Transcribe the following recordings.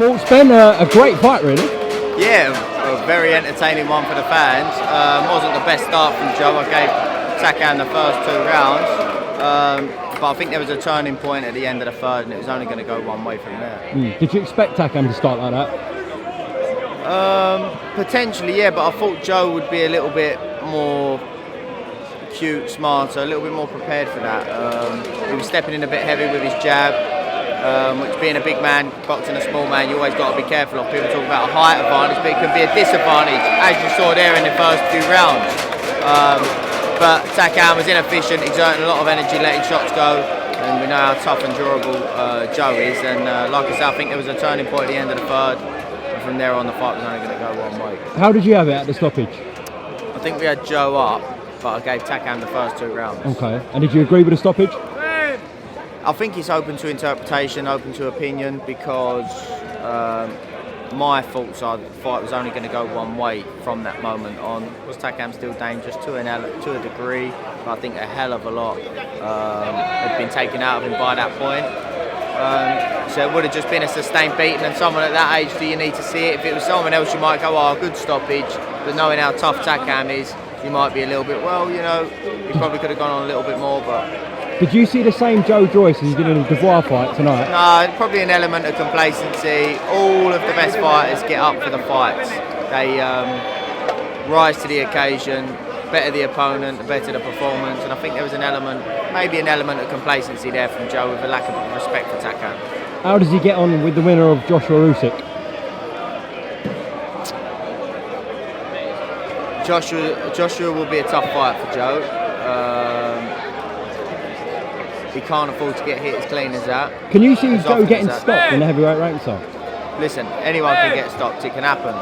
thoughts, Ben? A great fight, really. Yeah, a very entertaining one for the fans. Wasn't the best start from Joe. I gave Takam the first 2 rounds, but I think there was a turning point at the end of the third, and it was only going to go one way from there. Did you expect Takam to start like that? Potentially, yeah, but I thought Joe would be a little bit more cute, smarter, a little bit more prepared for that. He was stepping in a bit heavy with his jab, which being a big man, boxing a small man, you always got to be careful of. People talk about a height advantage, but it can be a disadvantage, as you saw there in the first few rounds. But Takam was inefficient, exerting a lot of energy, letting shots go, and we know how tough and durable Joe is. And like I said, I think there was a turning point at the end of the third. From there on, the fight was only going to go one way. How did you have it at the stoppage? I think we had Joe up, but I gave Takam the first 2 rounds. Okay. And did you agree with the stoppage? I think it's open to interpretation, open to opinion, because my thoughts are that the fight was only going to go one way from that moment on. Was Takam still dangerous to a degree? But I think a hell of a lot had been taken out of him by that point. So it would have just been a sustained beating, and someone at that age, do you need to see it? If it was someone else, you might go, oh, good stoppage, but knowing how tough Takam is, you might be a little bit, well, you know, he probably could have gone on a little bit more. But did you see the same Joe Joyce as you did in the Dubois fight tonight? No, probably an element of complacency. All of the best fighters get up for the fights. They rise to the occasion. Better the opponent, the better the performance, and I think there was maybe an element of complacency there from Joe, with a lack of respect for Takam. How does he get on with the winner of Joshua Usyk? Joshua will be a tough fight for Joe. He can't afford to get hit as clean as that. Can you see Joe getting stopped in the heavyweight rank side? Listen, anyone can get stopped. It can happen.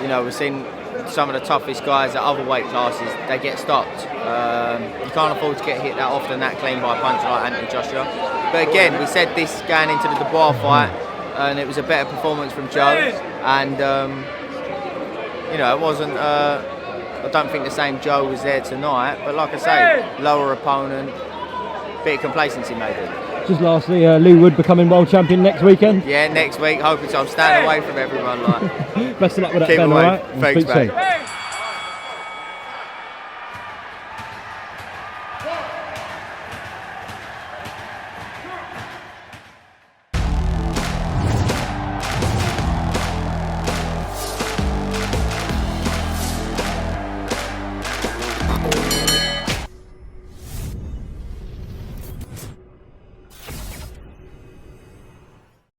You know, we've seen some of the toughest guys at other weight classes, they get stopped. You can't afford to get hit that often, that clean by a punch like Anthony Joshua. But again, we said this going into the Dubois fight, and it was a better performance from Joe. And you know, it wasn't. I don't think the same Joe was there tonight. But like I say, lower opponent, bit of complacency maybe. Just lastly, Leigh Wood becoming world champion next weekend? Yeah, next week. Hoping so. I'm staying away from everyone. Like. Best of luck with that, Keep Ben. away. All right? Thanks, mate.